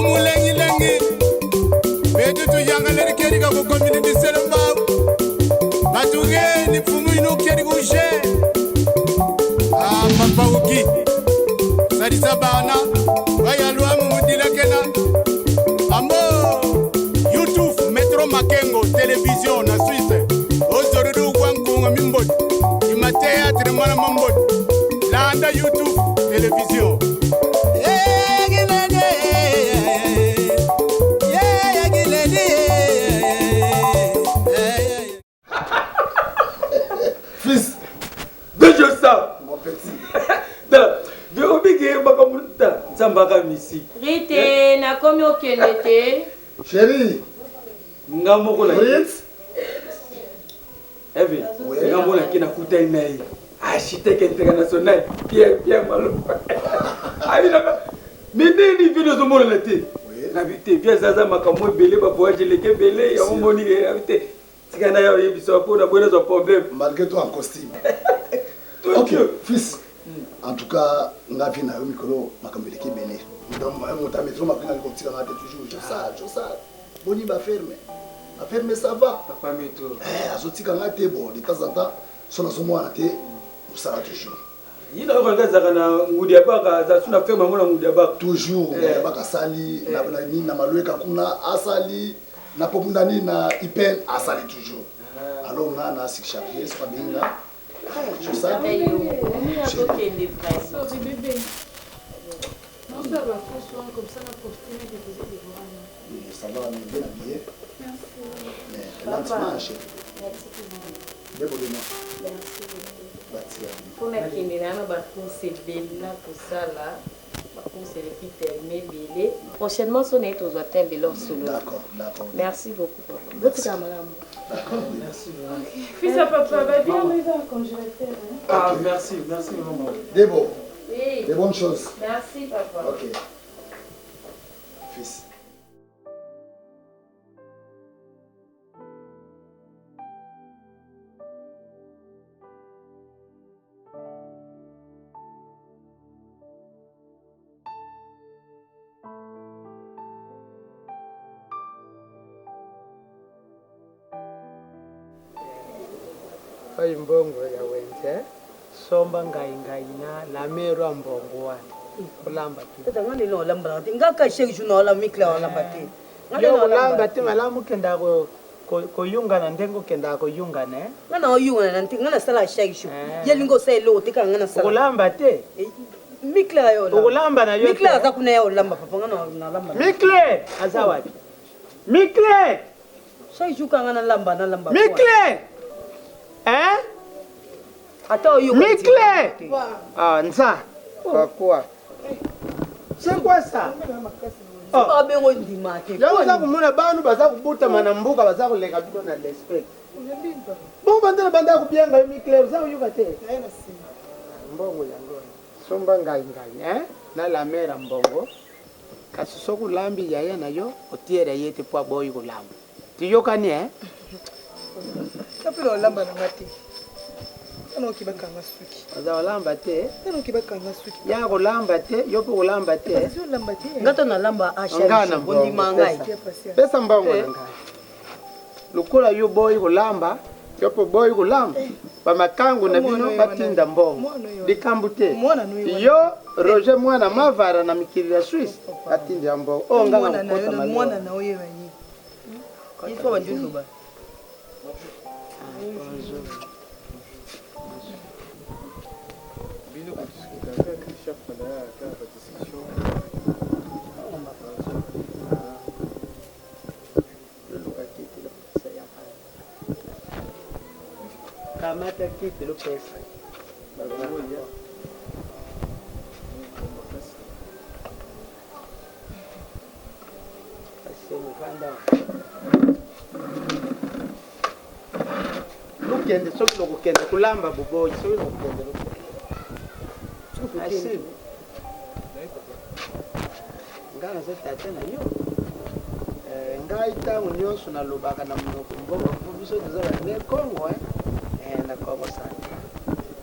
lengi lengi betu tu yanga leri keri ka ko community selamba batuge ni fumu ino keri kushe papa uki sari sabana baya luamu mudila kena ambo YouTube Metro Makengo télévision na Suisse ozorudu kwankunga mimbot imatea tremana mambot landa YouTube télévision Fils, déjà ça, mon petit. De obéir, Bakamuta, Zambaka Missi. Rite, na komi okenete. Chérie, Ngamoko la Fritz. Evi, Ngamoko la Kina Kutainai. Architecte international, Pierre Malo. Aïe, mais ni vidéo de mon laté. La vérité, bien Zaza Makamou belé, Baboua, j'ai les belé, on m'a dit la vérité. Malgré toi en costume. Ok, fils. En tout cas, on a vu na mikolo makambileke belé. Donc mon ta métro m'a pris à côté on a toujours ça. Boni ba ferme. Ba ferme ça va. Papa métro. Azoti kanga te bon de temps en temps son asomo na te ça toujours. Il a regardé ça na ngudi abaka za suna ferme ngona ngudi abaka. Toujours abaka sali na ni na malweka kuna asali na popundani na ipen asali toujours. Alors on a six chargés, c'est pas bien là. Je sais. Sorry bébé. Non, ça va, franchement, comme ça, la costume est déposée devant moi. Ça va, on est bien habillé. Merci. Mais lentement, chérie. Merci pour vous. Débollement. Merci. Pour la caméra, c'est belle pour ça là. C'est l'équipe terminée belé. Prochainement, son est aux hôtels de leur solo. D'accord. Merci beaucoup. D'accord, merci. Fils à papa, va bien arriver à congélateur. Ah, merci maman. Des beaux. Oui. Des bonnes choses. Merci papa. Ok. Fils. Fai mbongo ya wenze somba ngai na la mero mbongo wa kulamba tu tata ngani no lamba ngaka sheju no la mikla wala bati yo kulamba tu malamu kenda ko yunga na ndengo kenda ko yunga ne ngana o yunga na nti ngana sala sheju yelingo sai lo tika ngana sala kulamba te mikla yo la kulamba na yo mikla za kuna yo lamba papa ngana na lamba mikle azawadi mikle sheju ka ngana lamba na lamba mikle Attends, Mikle! Ah, nza. Quoi? C'est quoi ça? C'est pas bien on dit maté. Là, vous avez mon abanu, baza kubuta manambuka, baza kuleka bito na respect. Bon, banda bien ngai Mikle, vous avez yukate. Mbongo yango. Somba ngai, na la mera mbongo. Kasi soku lambi yaya na yo, otiere yete po boy ko lambi. Tiyokani Kapilo lamba na ngati. Ano kibaka ngasuki. Aza lamba te. Ano kibaka ngasuki. Ya ko lamba te, yo ko lamba te. Azo lamba te. Ngato na lamba asha. Ngana bondi mangai. Pesa mbongo na ngai. Lukula yo boy ko lamba, yo po boy ko lamba. Ba makangu na bino batinda mbongo. Dikambu te. Yo Roger mwana mavara na mikili ya Swiss batinda mbongo. Oh ngana mkota na mwana na oye banyi. Yitwa banjulu ba. Kamata kiti lo pesa. Lukende soki lokukende kulamba boboyi soki lokukende asi ngana setate na yo ngai tangu nyonso nalobaka na monoko mbongo biso tozala ne Kongo na Kongo sana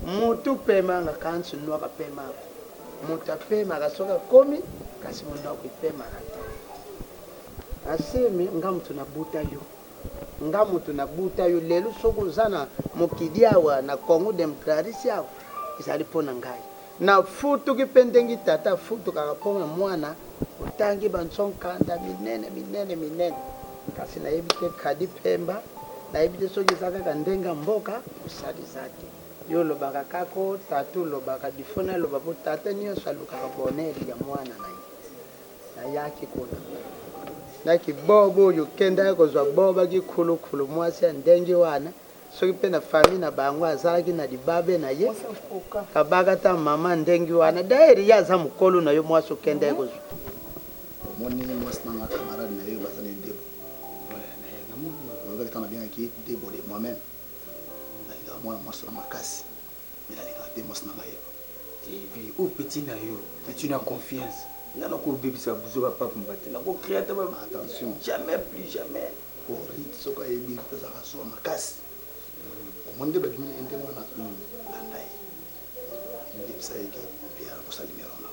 mutu pemanga kansi nwaka pemaka mutu apemaka soki akomi kasi mundu akupemaka te asemi nga mutu nabuta yo nga mutu nabuta yo lelo soko zana mokidi awa na Congo démocratique awa ezali mpona ngai na futuki mpe ndenge tata afutukaka mpona mwana otangi bansonkanda minene kasi nayebi te Kadi Pemba nayebi te soki eza kaka ndenge ya mboka osalisa te yo olobaka kako tata olobaka difona aloba po tata nyonso alukaka bonere ya mwana na ye nayaki kuna naki bobo oyo okendaki kozwa bobaki khulukhulu mwasi ya ndenge wana soki mpe na famille na bango azalaki na libabe na ye kabaka ta mama ndenge wana daeri ye aza mokolo na yo mwasi okendaki kozwa omoni mwasi nanga camarade na ye baza na debo olobaki ntango nabengaki debo de moi-même nalingaka mwana mwasi na makasi me nalingaka te mwasi nanga ye o petit na yo tu na confiance nga nakobebisa buzo bapapa mbate nakocréa te attention jamais plus jamais orite soki ayebi ezalaka zuwa makasi omoni nde babimi ende mwana landa ye ndebisa ye ke mpe akosa nimero na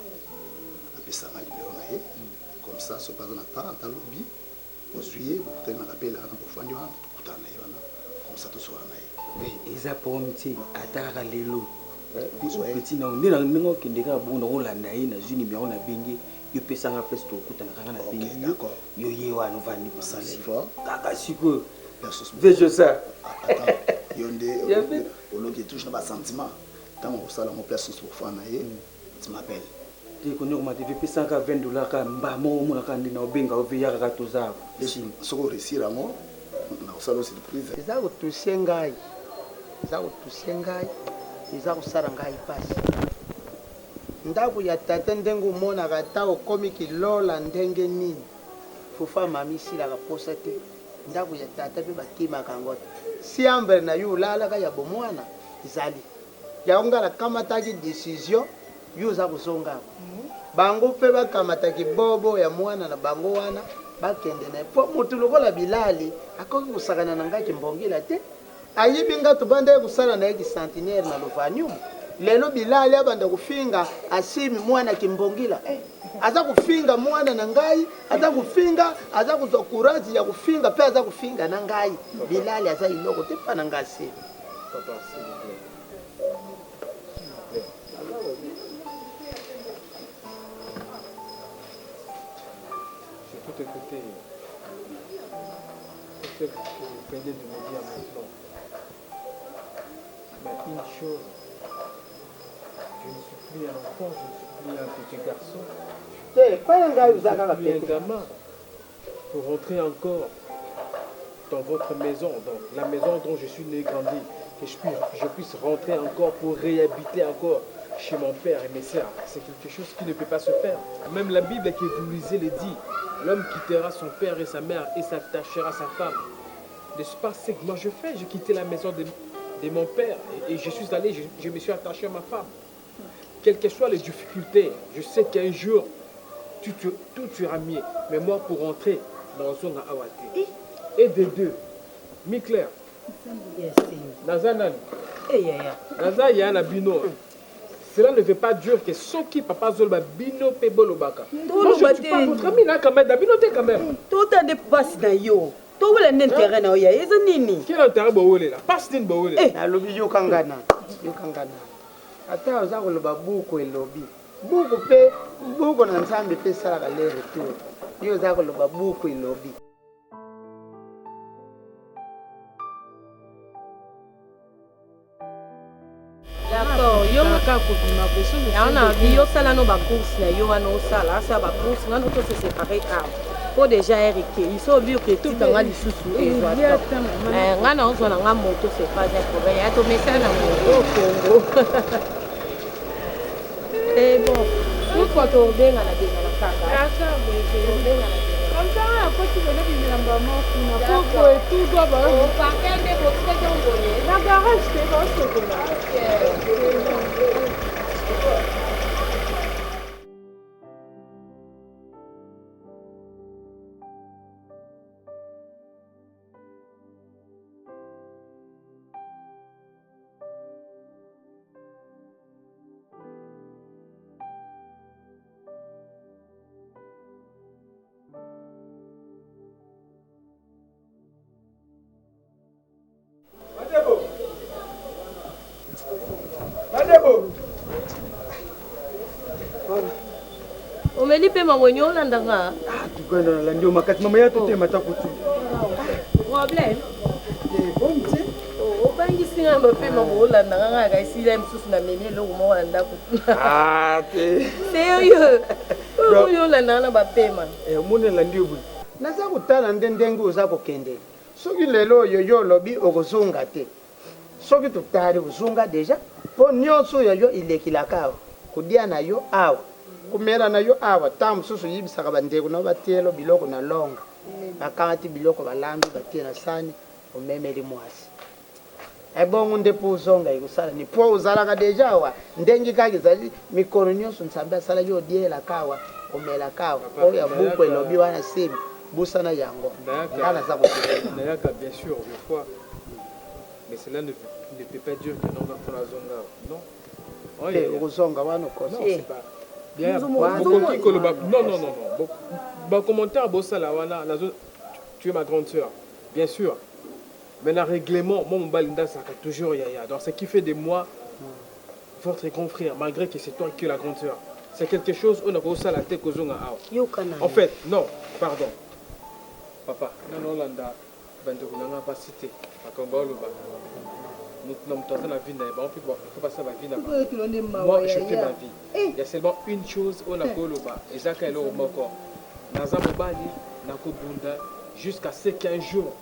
apesanga nimero na ye comme ça soki aza na temps alobi ozwi ye bokutani na kapela na bofandi wana tokutana na ye wana comme ça tosola na ye eza pomi te ata kaka lelo petit na nde ndenge okende kaka bongo nakolanda ye nazwi nimero na benge yo pesanga place tokutana kaka na benge yo ye wana ovandi kaka sikoyo vejo sa yo nde oloki touche na basentiment ntango osala ngo place soso bofanda na ye tu m'appelle te konyokoma te pesanga $20 kaka mbamo omonaka nde na obenga oveya kaka toza soki oresir yango nakosala surprise eza kotusie ngai eza kosala ngai pasi ndako ya tata ndenge omonaka ta okomi kilola ndenge nini fufa mami silaka posa te ndako ya tata mpe bakimaka yango te siambre na yo olalaka ya bomwana ezali yango nga nakamataki décision yo oza kozonga bango mpe bakamataki bobo ya mwana na bango wana bakende na ye mpo motu lokola Bilali akoki kosakana na ngai kimbongila te ayibi nga tobanda kosala na ye kicentenaire na Lovanium lelo Bilali abanda kofinga asimi mwana kimbongila aza kofinga mwana na ngai aza kofinga aza kozwa courage ya kofinga mpe aza kofinga na ngai Bilali aza iloko te mpa na ngai asimi Tout écouter. C'est ce que vous venez de me dire maintenant. Mais une chose, je ne suis plus un enfant, je ne suis plus un petit garçon. Je ne suis plus un gamin. Pour rentrer encore dans votre maison, dans la maison dont je suis né et grandi, que je puisse rentrer encore pour réhabiter encore chez mon père et mes sœurs. C'est quelque chose qui ne peut pas se faire. Même la Bible que vous lisez le dit. L'homme quittera son père et sa mère et s'attachera à sa femme. N'est-ce pas ce que moi je fais? J'ai quitté la maison de mon père et je suis allé, je me suis attaché à ma femme. Quelles que soient les difficultés, je sais qu'un jour, tout ira mieux. Mais moi, pour rentrer dans son awate, et des deux, mi-clair, Nazanan, Nazaya Bino. Cela ne veut pas dire que ceux qui papa Zolba Bino Pebolo Baka. Moi je ne suis pas votre ami là quand même, Bino te quand même. Tout un des passes dans yo. Tout le intérêt na oya, eza nini? Quel intérêt bawole là? Passe din bawole. Alobi yo kangana. Ata oza koloba buku elobi. Buku na nzambe pe sala ka le retour. Yo oza koloba buku elobi. D'accord, yo maka kobima boso yana yo sala no ba course na yo wana osala asa ba course ngano to se séparer ka po déjà erike iso bio que tout dans les sous et ngana onzo na nga moto c'est pas un problème ya to message na moto Congo et bon une fois to benga na kaka comme ça après tu veux dire la maman kuna poko et tout doit ba au parquet de votre jambonné la garage c'est pas ce que là Beli pe mamoni olanda nga. Ah, tu connais la ndio makati mama ya tote mata kutu. Problème. Bon, tu sais. Oh, bangi singa mpe mamo olanda nga ka isi la msusu na memi lo mo olanda ku. Ah, te. Sérieux. Ko yo olanda na ba pema. Mone la ndio bu. Naza kutala ndenge uza kokende. Soki lelo yo lobi okozunga te. Soki tutali uzunga deja. Po nyonso yo ilekilaka. Kudia na yo awa. Kumera na yo awa tamu susu yibisaka bandeko na batielo biloko na longa. Bakati biloko balambi batie na sani omemeli mwasi. Ebongo ndepo uzonga ikusala ni po uzalaka deja wa ndengi kaki zali mikono nyonso nsambe asala yo diela kawa omela kawa oya buku elobi wana sibi busana yango kana za kutika Nayaka bien sûr une fois mais cela ne peut pas dire que non pour la zonga non. Eh uzonga wana kosa c'est pas bien beaucoup koloba non bon commentaire bosala wana la zone tu es ma grande sœur bien sûr. Mais le règlement, moi, mon balinda, ça a toujours yaya. Donc, ce qui fait de moi votre grand frère, malgré que c'est toi qui es la grande sœur. C'est quelque chose, on a beau ça la tête aux ongles. En fait, non, pardon. Papa, non, Landa, on n'a pas cité. Moi, je fais ma vie. Il y a seulement une chose, on a beau le bas. Et ça, c'est le moko. Nazamobali, Nakobunda, jusqu'à ces 15 jours.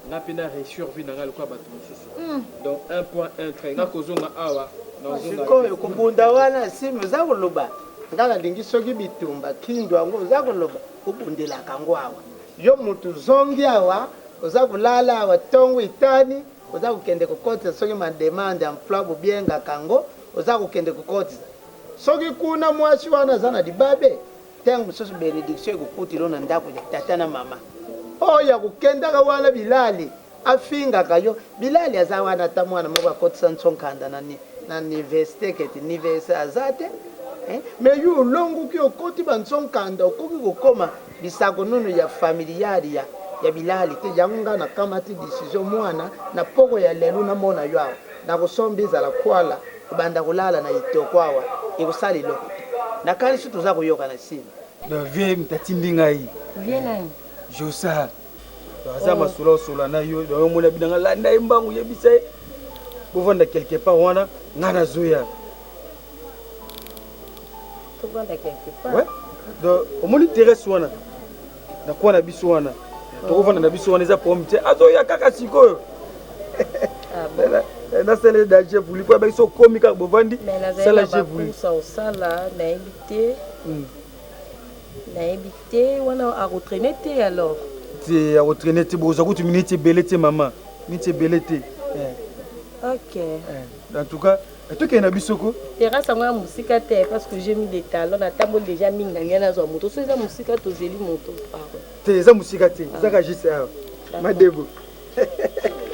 Na pena survie na ngalo kwa batu mususu. Donc 1.1 trait nga kozonga awa na zonga. Ko kubunda wana simu za koloba. Ngala lingi soki bitumba kindwa ngo za koloba kubundela kango awa. Yo mutu zongi awa oza kulala awa tongo itani oza kukende kokotisa soki ma demande emploi bubienga kango oza kukende kokotisa. Soki kuna mwasi wana zana dibabe tengo mususu benediction ekukuti lona ndako ya tata na mama. Oya kukenda kawana Bilali afinga kayo Bilali azawana tamwana mwa kotisa nsonkanda na université keti université azate me yu longu ki okoti bansonkanda okoki kokoma bisako nunu ya familiari ya Bilali te yanga na kamati decision mwana na poko ya lelu na mona yo awa na kusombiza la kwala kubanda kulala na itokwawa ikusali loko na kali situ za kuyoka na simu na vie mtatindi ngai Viens là. Josa aza masolo solo na yo do mona bidanga landa imbangu yebisa bovanda quelque part wana ngana zoya Tu vends quelque part. ouais donc au moins intéresse wana na kwa na biso wana to kovanda na biso wana za pomte azoya kaka sikoyo Ah bon. na sele da je voulu kwa biso komika bovandi sala je voulu ça au sala na invité na invité wana a retraîner te alors te a retraîner te boza kuti minute belete maman minute belete OK en tout cas toi qui na bisoko terrasse ngwa musika te parce que j'ai mis des talons na tambo déjà minga ngana zo moto so za musika to zeli moto te za musika te za ka jise madebo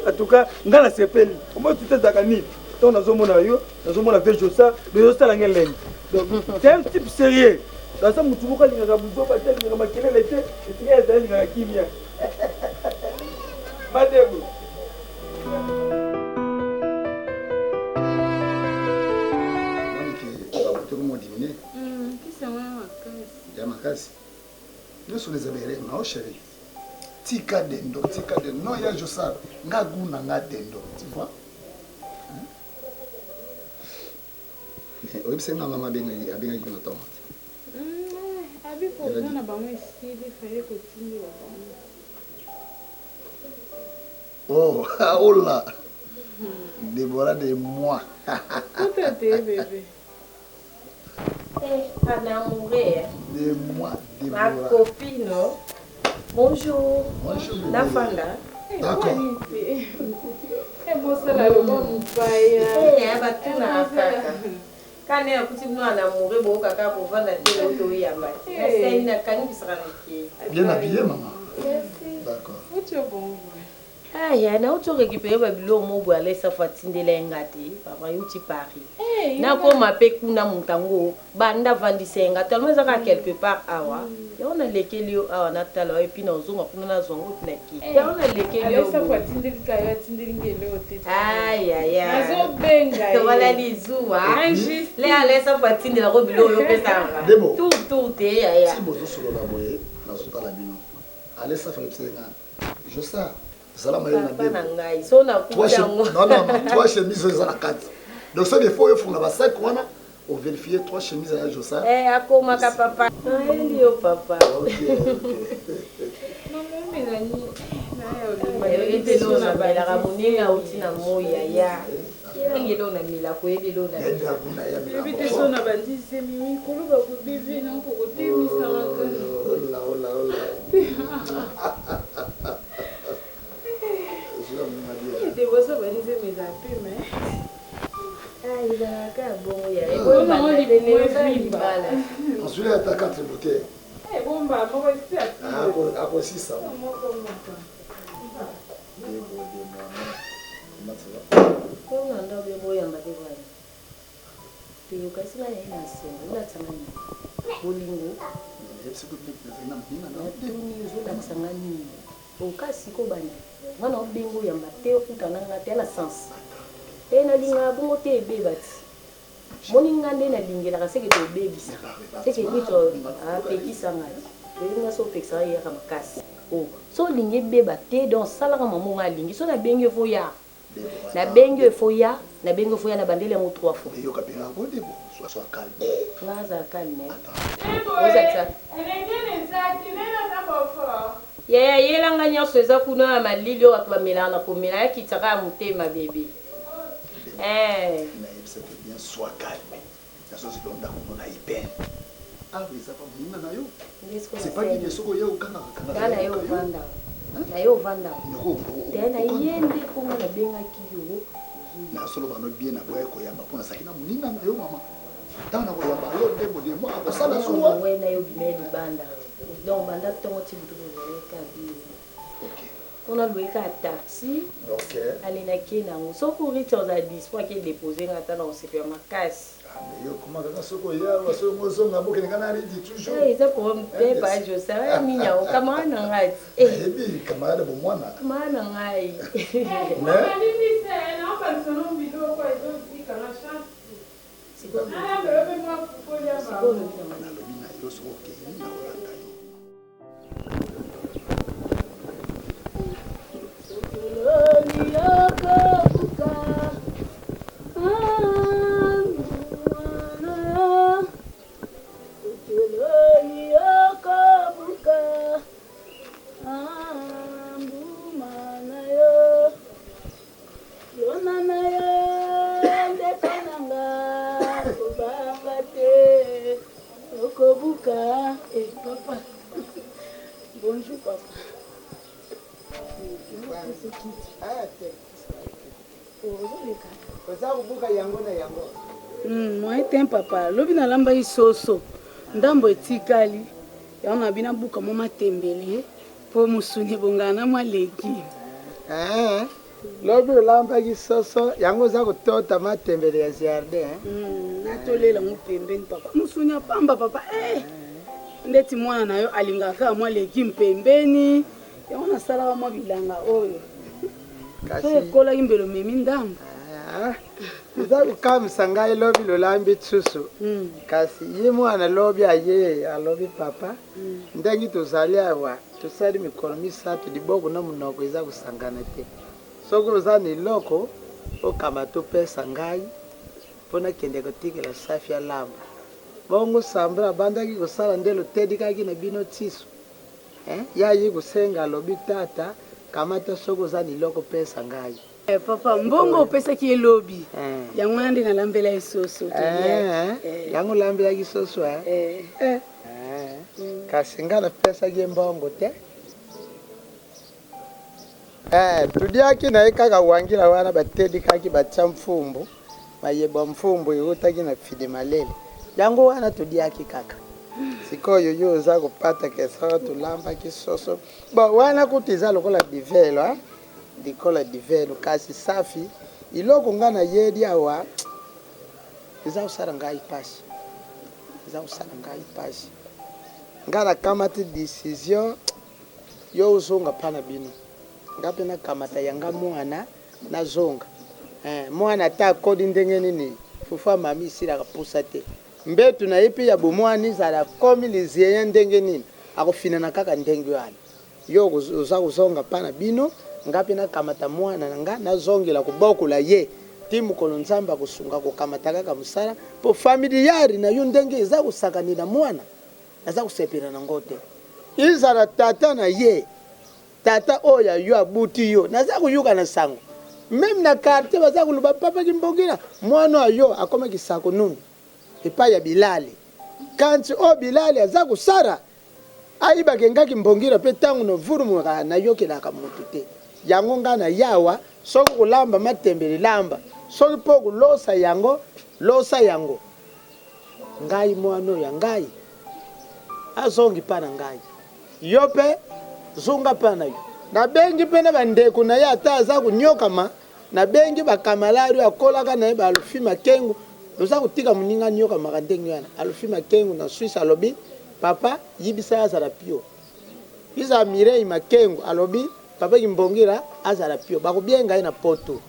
en tout cas ngana sepeli comment tu t'es zakani ton nazomona yo nazomona vejo ça de ça la ngelen donc c'est un type sérieux dans ça mutu boka linga buzo ba teli ngama kelele te etika ezali linga kimia madebo ya makasi nyonso nezabere nao chéri tika dendo no ya Josa nga guna nga dendo tu vois mais oyebisa nga mama abengaki na tomate abi problème na bango esili fallait continuer oh oh là Déborah de moi tout était bébé Anamourir. de moi Ma Déborah copine. Bonjour. Bonjour. La Fanda. D'accord. Et moi ça là le bon paya. Eh, batuna kaka. Kane akuti mwana anamourir bo kaka pour vendre la télé auto yamba. C'est une kangi bisara ki. Bien habillé maman. Merci. D'accord. Où tu es bon? aya na uto récupérer babilo mobo alesa fatindela ngati papa yuti Paris nakoma pe kuna mutango banda vandisenga tellement ça quelque part awa on a lekeli awa natala et puis na ozonga kuna na zongo tunaki on a lekeli alesa fatindeli kaya tindeli ngelo te aya azo benga wala lizuwa le alesa fatindela ko bilo yo pesa tout te aya si bozo solo la boye na sota la bino alesa fatindela je sais zala mayo na bien ngai so na kutango non trois chemises za la 4 donc ça des fois il faut na ba 5 wana on vérifier 3 chemises à Jossa akoma ka papa yo papa maman melani Elelo na balaka moninga uti na moya ya ngelo na mila ko elelo na bibite so na bandise mimi kuluba ku bibi na ko kotemisa maka ola de bosa bandise mes appels mais il va ka bon ya on a dit moi bala ensuite il attaque 4 bouteilles bon bah moi aussi à quoi 600 Kuna ndo bebo ya mbade kwa. Piyo kasi na yena senga, ula tsangani. Bolingo. Tuni uzula tsangani. Okasi ko bani. Wana obengo ya mbate okutana ngate na sens. Tena linga bongo te bebati. Moninga nde na lingela kaseke to bebisa. Seke kwito apekisa ngati. Linga so pekisa ya kamakasi. Oh, so linge beba te donc salaka mamunga lingi so na benge foya. Na benge foya, na benge foya na bandele mo 3 fois. Yo kapela ko debo, sois calme. Ngaza calme. Oza elengene zati nena na bofa. Ya yelanga nyoso eza kuna malili o atwamela na komela ya kitaka mutema bébé. Mais c'est bien sois calme. La chose donda ko na ipen. Ah, mais ça pas muna na yo. C'est pas bien soko ya ukanga kana. Kana yo vanda. Na yo vanda. Tena yende kuma na benga kiyo. Na solo bano bien na boye ko yamba pona sakina munina na yo mama. Tana ko yamba yo ndebo de mo abasala so. We na yo bimeli banda. Donc banda tongo ti butu ka bi. OK. On a loué un taxi. OK. Allez na kina ngo so ko ri tsoza dispo ke déposer ngata na supermarché. Yo comment ça soko ya wa so mo so ngabo ke ngana ri toujours. Eh ça pour me pas je sais minya o kama na ngai. Bi kama da bo mwana. Kama na ngai. Mais ni c'est na pas sono vidéo ko ezo di kana chance. Siko. Ah mais le moi pour ya ba. Siko le Na lo bina yo so ke ni na Holanda yo. Papa. Bonjour papa. Moi t'es papa. Lobi na lamba isoso. Ndambo etikali. Ya na bina buka mama tembele. Po musuni bongana maleki. Lobi lamba isoso yango za kutota matembele ya jardin. Natolela mupembeni papa. Musuni apamba papa. Ndeti mwana nayo alingaka maleki mpembeni. Ya ona sala mwa bilanga oyo. Kasi kola imbelo memi ndambo. Za kukamisa ngai lobi lolambi tsusu. Kasi ye mwana lobi aye alobi papa. Ndangi tozali awa tosali mikolo misatu liboko na munoko eza kusangana te. Soko zani loko okama to pesa ngai pona kende kotikela safi ya lamba. Bongo sambra bandaki kosala ndelo tedi kaki na bino tsusu. Ya yi kusenga lobi tata kamata soko zani loko pesa ngai. Papa mbongo pesa ki lobi. Yango nandi na lambela isoso to. Yango lambela isoso kasi ngana pesa ki mbongo te. Tudiaki na ikaka wangila wana batedi kaki bachamfumbu. Mayeba mfumbu yutaki na fide malele. Yango wana tudiaki kaka. Siko yoyo za kupata kesa tulamba kisoso. Ba wana kutiza lokola bivelo likola divelo kasi safi iloko nga na yedi awa eza kosala ngai pasi nga nakamati decision yo ozonga pana bino nga mpe nakamata yanga mwana nazonga mwana ata akodi ndenge nini fufa mami esilaka pusa te mbetu na ye mpe ya bomwani ezala komi lizieye ndenge nini akofinana kaka ndenge wana yo oza kozonga pana bino nga mpe nakamata mwana na nga nazongela kobokola ye ti mokolo nzambe akosunga kokamata kaka mosala mpo familiari na yo ndenge eza kosakanila mwana aza kosepela nango te ezala tata na ye tata oyo yo abuti yo naza koyoka na sango meme na quartier baza koloba papa kimbongila mwana oyo akomaki sako nunu epai ya bilali kanti oyo bilali aza kosara ayibaka ngaki mbongila mpe ntango novurumuka nayokelaka motu te yango nga na yawa soki kolamba matembele lamba soki mpo kolosa yango losa yango ngai mwana oyo ngai azongi mpa na ngai yo mpe zunga mpa na yo nabengi mpe na bandeko na ye ata aza konyokama nabengi bakamalari oyo akolaka na ye balufi makengu oza kotika moninga nyokamaka ndenge wana alufi makengu na swisse alobi papa yibisa azala pio iza mirei makengu alobi papa kimbongila azala pio bakobienga ye na poto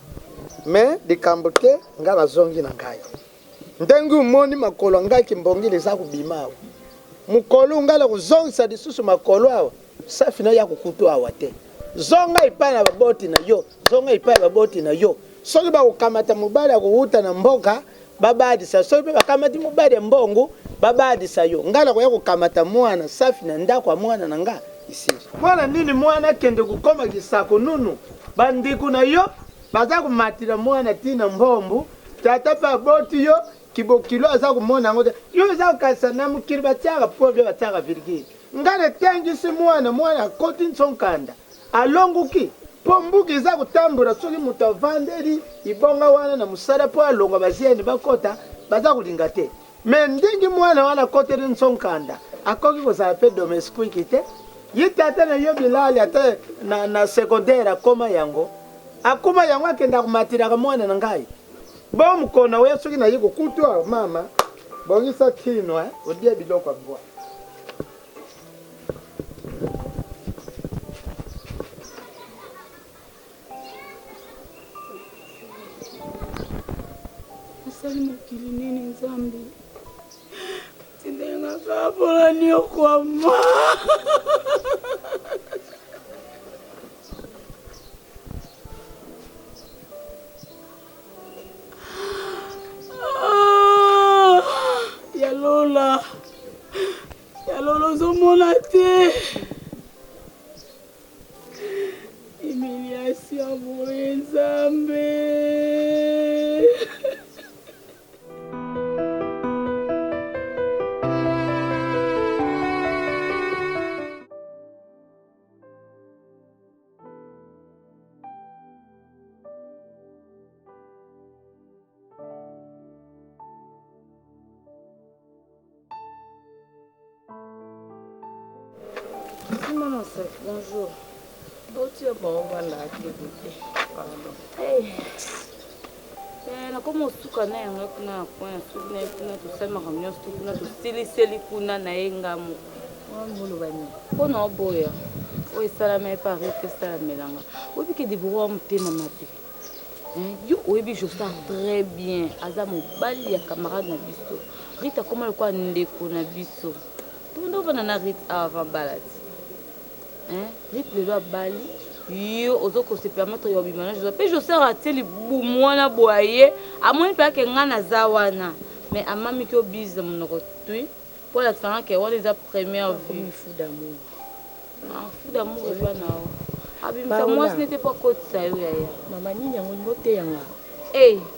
me likambo te nga nazongi na ngai ndenge umoni makolo ngai kimbongila eza kobima awa mokolo ngala kozongisa lisusu makolo awa safi na ya kokutu awa te zonga epai na baboti na yo zonga epai baboti na yo soki bakokamata mobali akowuta na mboka babadisa soki mpe bakamati mobali ya mbongo babadisa yo ngala koya kokamata mwana safi na ndako ya mwana na nga isiri mwana nini mwana akende kokoma kisako nunu bandeko na yo baza komatila mwana tina mbombu tata mpe aboti yo kibokilo aza komona yango te yo eza kokasa na mokili batiaka povie batiaka virgile ngala etengisi mwana akoti nsonkanda alongoki mpo mbuka eza kotambola soki moto avandeli ibonga wana na mosala mpo alongwa bazieni bakota baza kolinga te me ndenge mwana wana akoteli nsonkanda akoki kozala mpe domestique te ye tata na yo bilali ata na secondaire akoma yango akenda komatilaka mwana na ngai bo mokona oya soki na ye kokutu awa mama bongisa kino odia biloko ya bwa asali mokili nini nzambe tindengaka mpona niokwama yalola ozomona te humiliation boye nzambe Bonjour. Tu es bon, voilà, pardon. Hey. Na como suka na yanga kuna kwa suka na kuna tusema kamyo suka kuna tusili kuna na engamu. Ngolo bani. Kono boya. O sala me pari que ça melanga. O bi ke diburo mtema mapi. Yo oyebi je sens très bien. Aza mobali ya camarade na biso. Rita comment le quoi ndeko na biso. Tondo bana na Rita avant balade. Rite le bali yo ozoko se permettre yo bimana je peux je sais rater li mwana boye amoni pa ke ngana za wana mais amami ko bize monoko tui pour la tsana ke wana za première vue fou d'amour et wana abimisa moi ce n'était pas côté ça yo ya mama nini yango ngote yanga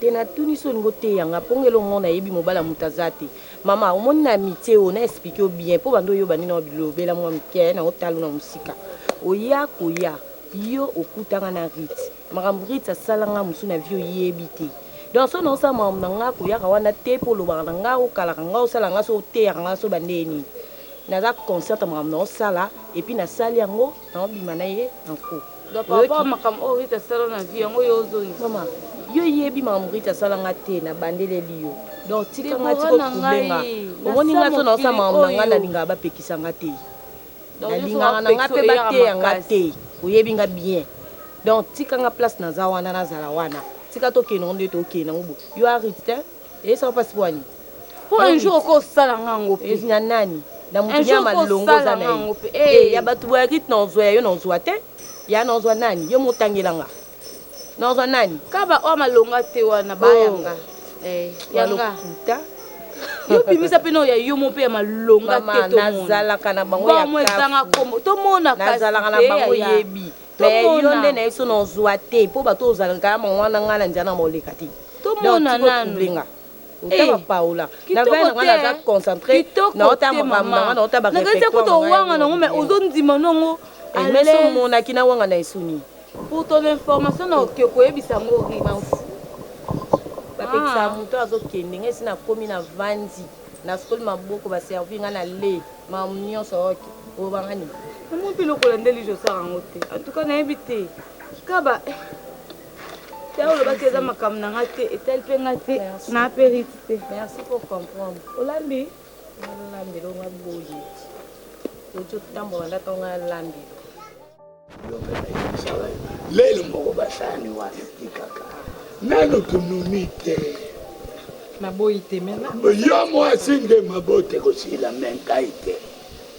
tena tuni so ngote yanga pongelo ngona yebi mobala mutazate mama omoni na amitié on a expliqué bien po bando yo bani na bilobela mwa mike na otalo na musika oya koya yo okutanga na Rite makambo Rite asalanga musu na vie yebi te donc so no sa mam na nga koya ka wana te po lo bana nga o kala nga o sala nga so te nga so bandeni na za concert mam no sala et puis na sali yango na bima na ye anko donc par rapport makambo oyo Rita asala na vie yango yo ozongisa mama yo yebi makambo Rita asalanga te na bandeleli yo donc tikanga ti kokublenga omoni nga so naosa makambo na nga nalingaka bapekisanga te nalingaka na nga mpe bateyanga te oyebi nga bien donc tikanga place naza wana nazala wana tika tokende nde tokende yango bo yo arite te eyesaka mpasi bwani po un jour okosalanga yango mpe na nani na motu ya malongo oza na ye ya bato boya rite nazwa ya yo nazwa te ya nazwa nani yo motangelanga nazwa nani kaba oyo malonga te wana bayanga yanga yo bimisa mpe oyo ya yo mo mpe ya malonga te nazalaka na bango ya ezanga kombo tomona nazalaka na bango yebi me yo nde na yeso nazwa te mpo bato ozalaka ya mangwana ngai na nzana moleka te tomona nanu otaba paola na vai na ngana za concentré na ota makambo na ngana ota ba réflexion na ko wanga nango mais ozondima nango meso mona kina wanga na isuni pour ton information na okyo koyebisa ngo rima bapekisa moto azokende ngai sina komi na vandi na skoli maboko baservi nga na le mamu nyonso oke obanga nini amo mpe lokola nde lijo osala yango te en tout cas nayebi te kaba ya olobaki eza makambo na nga te etal mpe nga te na mpe rite te merci pour comprendre olambi olambela onga boye ojo tambola ndatonga lambi lelo moko basani wana ikaka nano tununi te maboyi te mena yo mwasi nde mabote kosila menkai te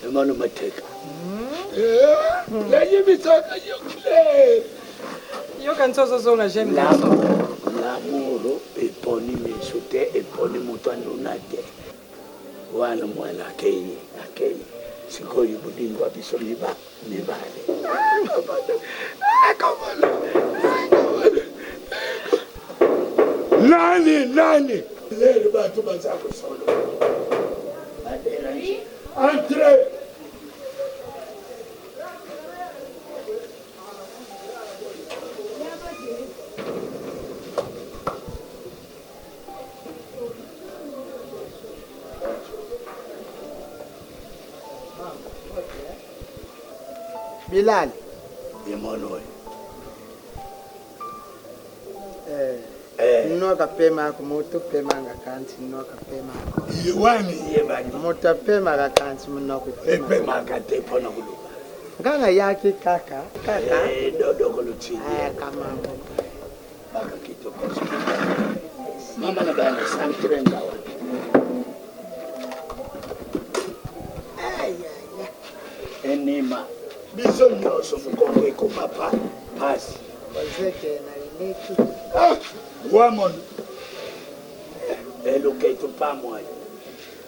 emano mateka nayebisaka yo claire yo kanisa ozozonga j'aime l'amour eponi miso te eponi moto anuna te wana mwana akenyi sikoyo budingwa biso mibale nani lelo bato baza kosolo entre Bilal. Yemono. Noka pema ko moto pema ngakanti noka pema. Yiwani yebani. Moto pema ngakanti mnoko. Pema ngate pona kuluka. Nganga yake kaka. Dodo kuluti. Kama baka kito kosi. Mama na bana santrenga wa. Enima. Biso nyoso mkonge ko papa. Pasi. Wazeke na ileki. Wamon. Eloketo pamwa.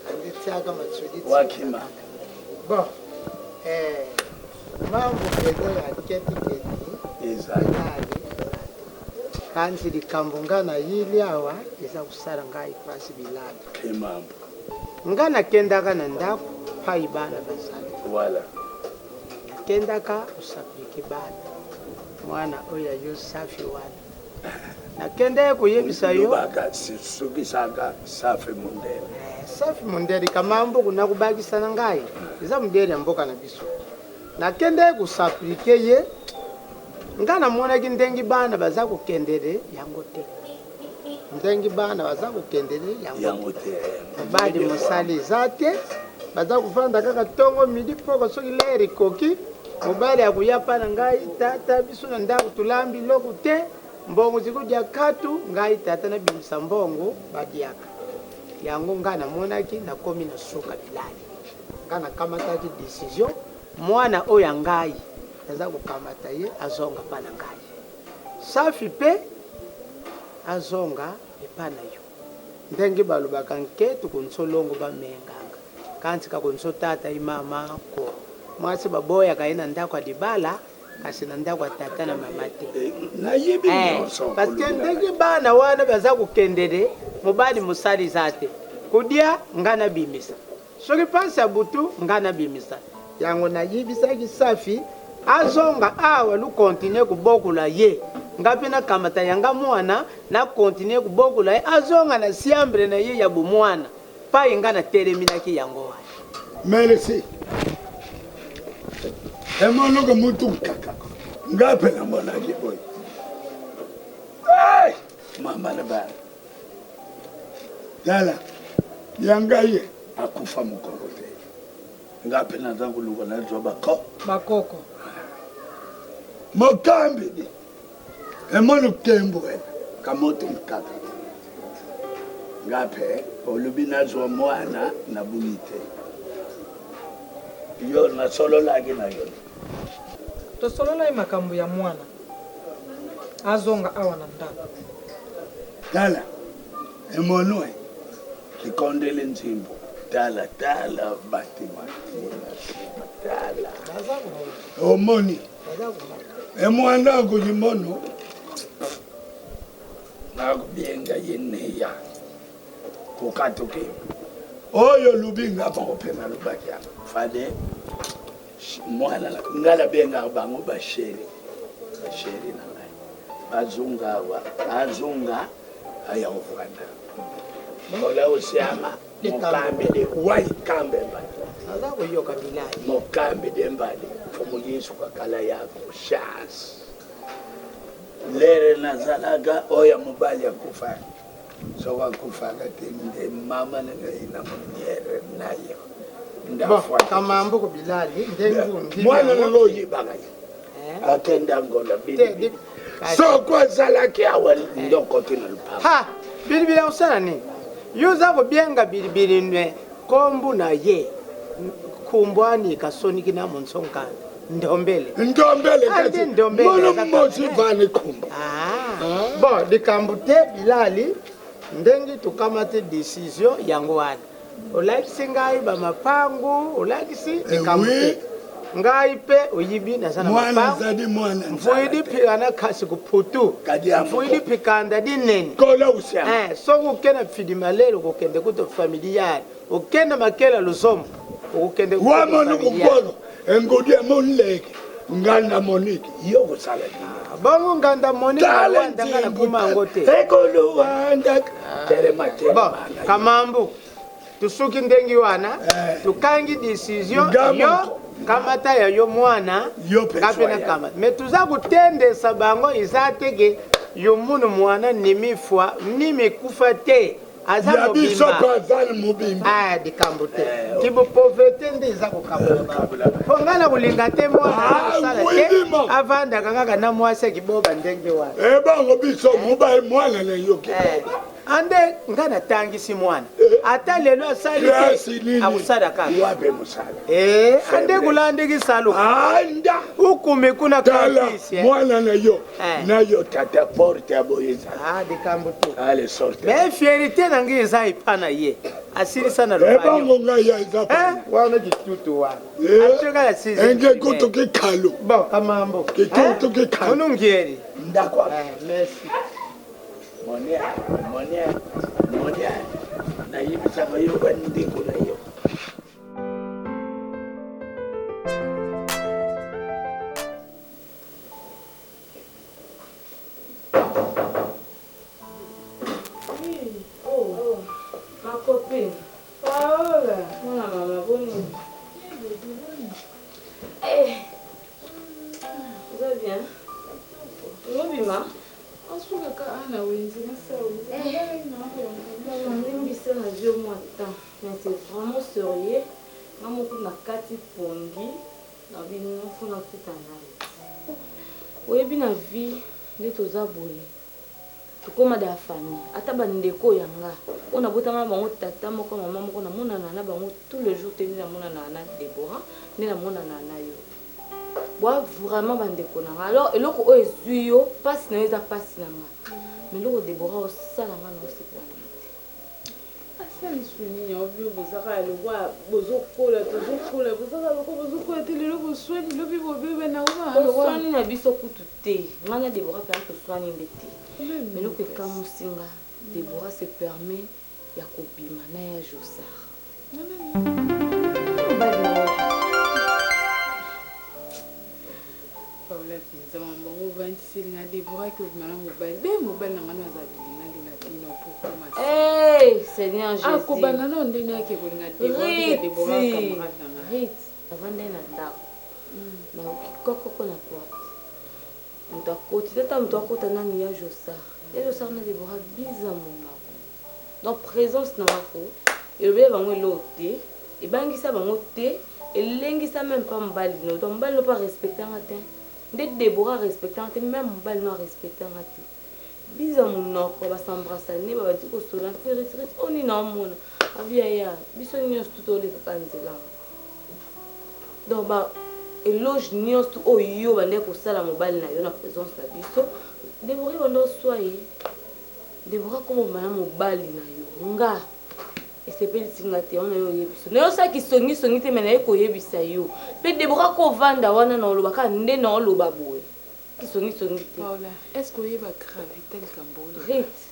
Anditiaga matsudi. Wakima. Bon. Mambo kedo ya keti. Exactly. Kanzi likambungana hili hawa iza kusara ngai pasi bilali. Kimambo. Ngana kendaka na ndako pai bana basali. Wala. Kendaka usapiki bana. Mwana oya yo safi wana. Nakende kuyebisa yo. Baka sisukisanga safi mundele. Safi mundele kamambo kunakubakisa na ngai. Iza mundele mboka na biso. Nakende kusapike ye. Ngana mwana kindengi bana baza kukendele yango te. Ndengi bana baza kukendele yango te. Badi musali zate baza kufanda kaka tongo midi poko soki leri koki mobali akuyapa na ngai tata biso na ndako tulambi loko te mbongo zikudia katu ngai tata na bimisa mbongo badiaka yango ngana monaki na komi na suka bilali ngana kamataki decision mwana oya ngai aza kukamata ye azonga pana ngai safi pe azonga epana yo ndenge balobaka nketu kunsolongo bamenganga kanti kakunso tata imama ko mwasi baboya kaina ndako adibala kasi na ndako tata na mama te na yebi nyonso parce que ndenge bana wana baza kukendele mobali musali zate kudia ngana bimisa soki pasi ya butu ngana bimisa yango na yibisaki safi azonga awa lu continue kubokula ye ngapi na kamata yanga mwana na continue kubokula ye azonga na siambre na ye ya bumwana pa ingana teleminaki yango wa merci emono ko mutu kaka ngape namona ke boy ai mama na bana dala yangaye akufa mukorote ngape naza kuluka nazwa bakoko mokambi emono tembo kamoto mkaka ngape olubi nazwa mwana na bunite yo na solo lagi na yo tosolola makambo ya mwana azonga awa na ndako dala emono kikondele nzimbo dala batima dala omoni emwana kujimono nakubienga yeneya kukatoke oyo lubinga apa kopena lubaki fade mwana ngala benga bango basheri na ngai bazunga aya ufanda ola usiama mokambi de waikambe mbali aza kuyoka bilai mokambi de mbali fumulisu kwa kala yako shas lere nazalaga oya mubali ya kufa so wakufaga tende mama ina mnyere nayo ndafwa kamambo kubilali ndengu mwana ngo yibaga akenda ngola bili so kwa zalaki awal ndoko tina lupa ha bilibila usana ni yuza kubienga bilibili nwe kombu na ye kumbwani kasoni kina monsonka ndombele kasi mono mmozi vani kumba bon likambute bilali ndengi tukamate decision yangu wana olakisi ngai bamapangu olakisi likambute ngai pe oyibi nazana mapangu mfuidi pikana kasi kuputu mfuidi pikanda dineni so kukena fidimalelo kukende kuto familiari ukenda makela lusomo ukende kuto familiari engodi amonleke nganda moniki yo kusala bongo nganda moniki wanda ngana kumango te ekolo wanda tere mate kamambu tusuki ndengi wana tukangi decision yo kamata ya yo mwana kapena kama me tuza kutendesa bango izatege yo munu mwana nimifwa nimekufa te aza mobimba dikambute kibo pauvreté nde eza kokabula pongana kulinga te mwana sala te avanda kaka na mwasi kiboba ndenge wana bango biso mobile mwana na yo ande ngana tangisi mwana ata lelo asali te akusala kaka ande kulandiki salo anda ukume kuna kalisi mwana na yo tata porte aboyeza dikambute ale sorte mais fierté nangi eza ipana ye asili sana bango ngaya eza wana kitutu wana ateka la sisi enge kuto ke kalo bon kamambo kitutu ke kalo onungeri ndakwa merci monia na yibi sama yo bandi kuna yo copine. Paola. Mwana mama boni. Vous allez bien? Vous bima? Asuka ka ana wenzi na sawa. Ndingi sana jeu moi temps. Mais c'est vraiment sérieux. Maman ko na kati pongi. Na bino fona kitana. Oyebi na vie nde toza boye. Tukoma da famille ata bandeko yanga ona botama bango tata moko mama moko na mona na bango tous les jours teni na mona na Deborah ni na mona na yo boa vraiment bandeko na alors eloko o ezuyo passe na eza passe na nga mais loko Deborah osala nga na osepela na asani swini ya obio bozaka le wa bozokola bozaka loko bozokola te lelo boswani lobi bobebe na wa oswani na biso kutu te nga na Deborah pe toswani nde te mais le que Kamusinga, Deborah se permet ya kobima na ya Josar. Paola pinza mambo vanti nga Deborah que bima na mobile. Be mobile na ngana za bilinga linga pour commencer. Hey, Seigneur Jésus. Akobana no ndeni yake kulinga Deborah camarade na. Hit. Avande na ndako. Na ukikoko na porte. moto akoti tata moto akota nani ya Josar na Débora biza monako donc présence na ngako elobele bango elo te ebangisa bango te elengisa même pas mbali no donc mbali no pas respecter nga te nde Débora respecter nga te même mbali no respecter nga te biza monako basambrasane babati kosola mpe retraite oni na omona avia ya biso nyonso tout olekaka nzela donc ba éloge nyonso tout oyo bande kosala mobali na yo na présence na biso Débora bando soye Débora comme mama mobali na yo nga esepeli tinga te ona yo yebiso na yo saki songi te mena eko yebisa yo pe Débora ko vanda wana na olobaka nde na oloba boye songi te Paula est-ce que yeba gravité le Cambodge rete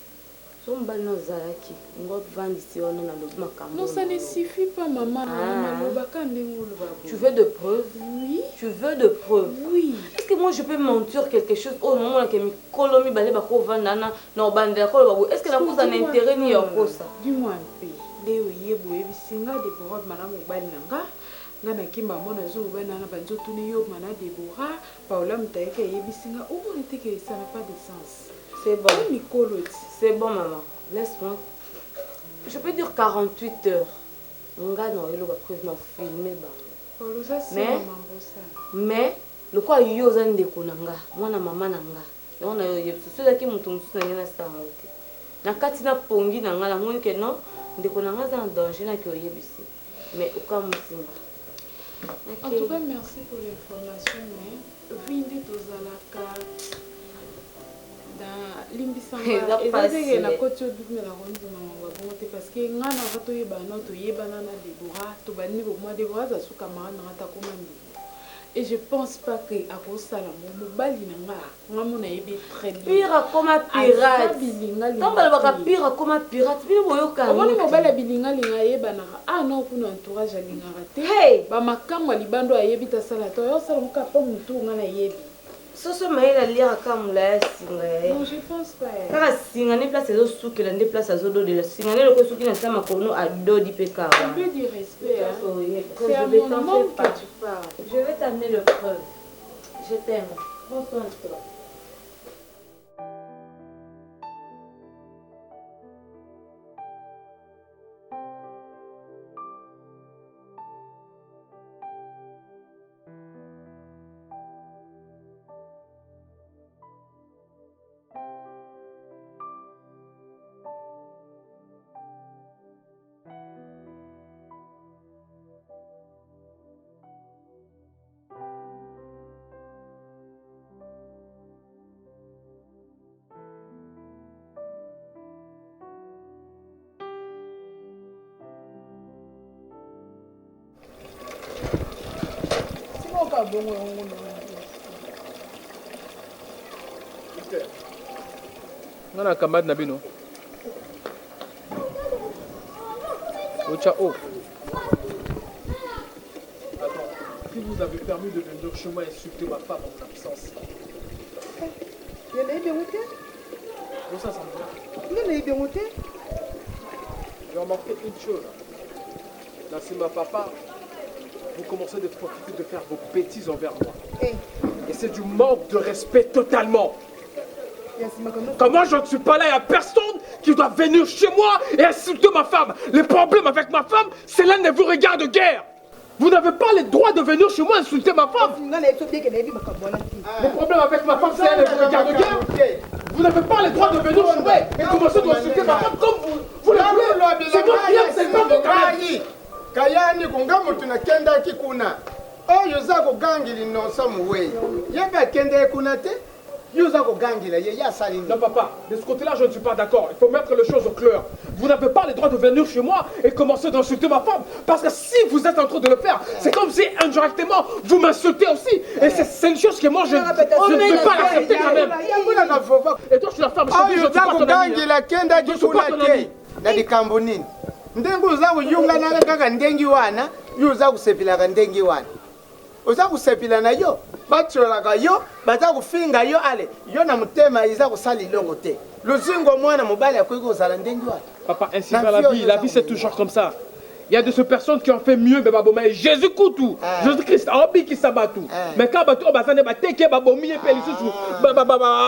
son mbali no zalaki ngo vandi si ona na lobi makambo non ça ne suffit pas maman na lobaka nde ngoloba boye tu veux de preuves oui tu veux de preuves oui est-ce que moi je peux mentir quelque chose au moment que mi kolomi bale ba ko vanda na obandela ko loba boye est-ce que la cause en intérêt ni ya kosa dis-moi un peu leo yebo yebisinga Débora mana mobali nanga nga nakimba mona zo bana na banzo tuni yo mana Débora Paula mtaike yebisinga obo nteke ça n'a pas de sens c'est bon Nicolo c'est bon maman laisse-moi je peux dire 48 heures nga no elo ba preuve na filmer ba Paula ça c'est mambo ça mais le quoi yo za ndeko nanga mwana mama nanga on a yo so ki mutu mutu na sa moke na kati na pongi nanga la moni que non ndeko nanga za en danger na ki oyebisi mais aucun mutima. En tout cas, merci pour l'information. Vindi tozalaka dans limbisanga ezazenge na koti odumela rondima mabongo te parce que nga na vato yebana to yebana na Débora to bani bo moi Débora za suka mara na ta komandi. Et je pense pas que à cause ça la mobali na nga mona yebi très bien. Pire comme un pirate. Tant bala pire comme un pirate. Bino boyoka. Omoni mobali bilinga linga yebana ah non kuna entourage alinga raté. Hey, ba makamwa libando ayebi ta sala to yo sala muka pa mutu nga na yebi. Soso maïla lire kamula singa. Non, je pense pas. Kaka singa ne place zo souki la ne place zo do de la singa ne loko souki na sama kono a do di peka. Un peu de respect hein. C'est à mon nom que tu parles. Je vais t'amener le preuve. Je t'aime. Bonsoir toi. On a un camarade Nabino. Ocha O. Attends, qui vous avez permis de venir chez moi insulter ma femme en absence? Il y en a eu des routes? Où ça me va? Il y en a eu des routes? J'ai remarqué une chose. Là, c'est ma papa. Vous commencez de profiter de faire vos bêtises envers moi. Et c'est du manque de respect totalement. Quand moi je ne suis pas là, il n'y a personne qui doit venir chez moi et insulter ma femme. Les problèmes avec ma femme, cela ne vous regarde guère. Vous n'avez pas le droit de venir chez moi insulter ma femme. Les problèmes avec ma femme, cela ne vous regarde guère. Vous n'avez pas le droit de venir chez moi et commencer à insulter ma femme comme vous le voulez. C'est votre bien, c'est pas votre bien. Kayani kungamu tunakenda kikuna oyo zako gangili no samuwe yeba kende kuna te yo zako gangila ye ya salini. Non papa, de ce côté-là je ne suis pas d'accord. Il faut mettre les choses au clair. Vous n'avez pas le droit de venir chez moi et commencer d'insulter ma femme parce que si vous êtes en train de le faire, c'est comme si indirectement vous m'insultez aussi et c'est une chose que moi je ne peux pas l'accepter quand même. Et toi je suis la femme, je ne suis pas ton ami. Gangila kenda kikuna te na dikambonini. Ndengu za kuyunga na kaka ndengi wana yuza kusepila ka ndengi wana uza kusepila na yo bachola ka yo baza kufinga yo ale yo na mutema iza kusali longo te luzingo mwana mobali akwiko uzala ndengi wana. Papa, ainsi va la vie c'est toujours comme ça. Il y a de ces personnes qui ont fait mieux, mais Jésus Koutou, Jésus-Christ, Obi qui s'abattu. Mais quand Batou Bazane Bateke Babomi et Pélissus,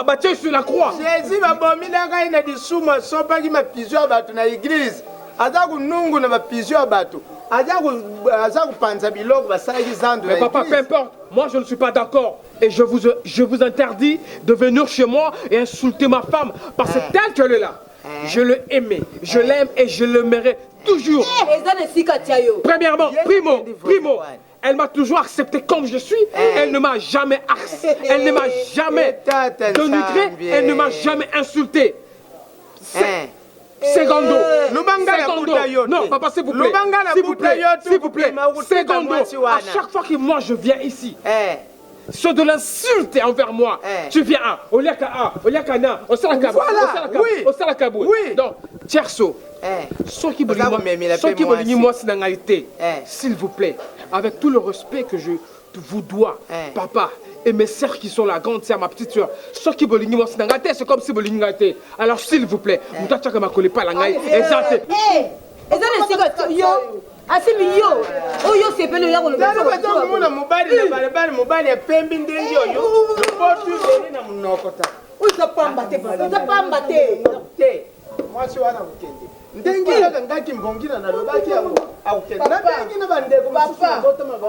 Baté sur la croix. Jésus Babomi n'a dit souma, son pas qui m'a pisé à battre dans l'église. Azaku Nungu n'a pisé à battre. Azaku Panzabilo, mais papa, peu importe, moi je ne suis pas d'accord. Et je vous interdis de venir chez moi et insulter ma femme. Parce que telle qu'elle est là, je l'aimais, je l'aime et je l'aimerai toujours. Premièrement, primo, elle m'a toujours accepté comme je suis. Elle ne m'a jamais dénigré, elle ne m'a jamais insulté. Secondo. Non, papa, s'il vous plaît. Secondo. À chaque fois que moi je viens ici, c'est de l'insulter envers moi. Tu viens à Oliaka, Osalakabou. Oui. Donc, Tierso, ceux qui veulent moi, c'est l'angalité. S'il vous plaît, avec tout le respect que je vous dois, papa, et mes sœurs qui sont la grande sœur, ma petite sœur, ceux qui veulent moi, c'est comme si vous voulez. Alors, s'il vous plaît, vous ne me collez pas l'angaï. Exact. Asimi yo, oyo sepelo ya ko lobeza. Nalo bato mona mobali ya pembi ndengi oyo. Potu beli na munokota. Uza pamba te. Mwasi wana mukende. Ndengi ya ngaki mbongina na lobaki ya akukende. Na bengi na bandeko papa.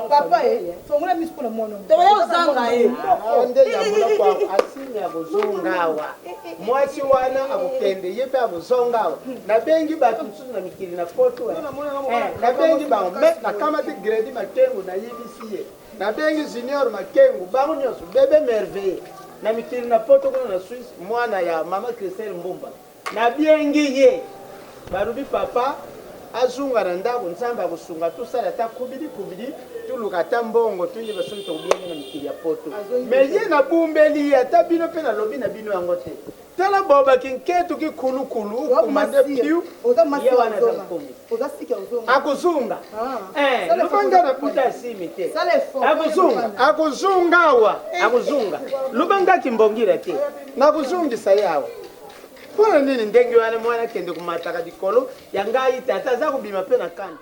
Papa fongula misipo na mono. Toya uzanga Nde ya mula kwa asimi ya bozongawa. Mwasi wana akukende yepe abozongawa. Na bengi batu tsuzu na mikili na foto. Na bengi ba na kamati grade makengu na yibisiye. Na bengi junior makengu bangu nyoso bebe merveille. Na mikili na foto kuna na Swiss mwana ya mama Christelle Mbumba. Na bengi ye barubi papa azunga na ndako nzamba kusunga tusala ta kubili tuluka ta mbongo tunye basoni to bien na mikili ya poto meje na bumbeli ata bino pe na lobi na bino yango te tala boba kinketu ki kulu kumande piu ya wana za komi akuzunga lubanga na puta simi te akuzunga lubanga kimbongira te na kuzungisa yawa. Pona nini ndengi wana mwana kende kumataka dikolo yanga ita ataza kubima pe na kanda.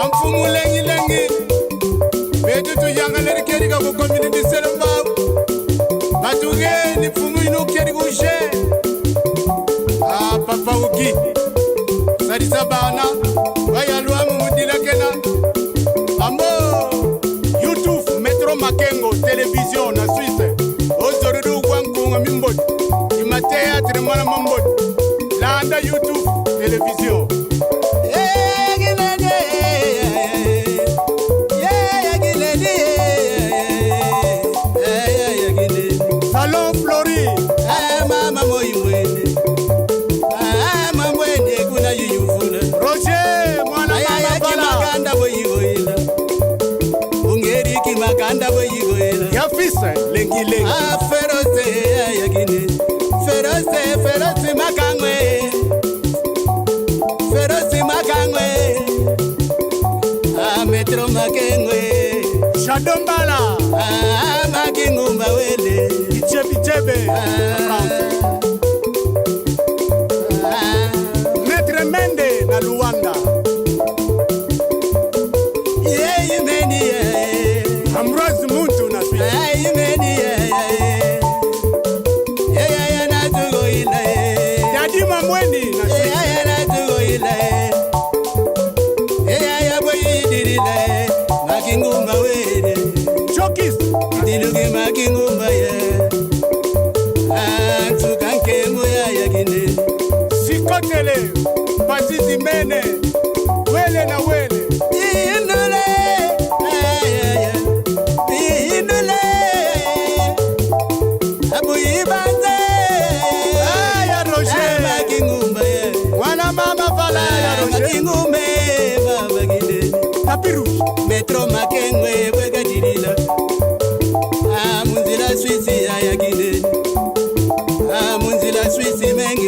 Amfumu lengi betu tu yanga leri keri ka ko community selamba batuge ni fumu ino keri ko she papa uki sadi sabana baya luamu mudila kena ambo YouTube Metro Makengo télévision na Suisse ozorudu kwankunga mimbodi ima théâtre mwana mambodi landa YouTube télévision Salon Flori mama moimwene mamwene kuna yuyufuna Roger mwana mama bala boyigoyela ungeriki makanda boyigoyela yafisa lengi feroze yagine feroze makangwe Metro Makengwe Shadombala Makingumba wele Ichebe France Maître Mende na Luanda Ambrose Muntu na Suisse Daddy Mamwendi na Suisse Makingumba wele Chokis Dilugi makingumba ye Tukanke moya yagine Sikotele Pasisi mene Wele na wele Indule Abu Ibanze ya Roger Makingumba ye Wana mama fala ya Roger Makingumbe baba gide Tapiru Metro Makengwe bwega dirila Munzila Swisi ya yagine Munzila Swisi mengi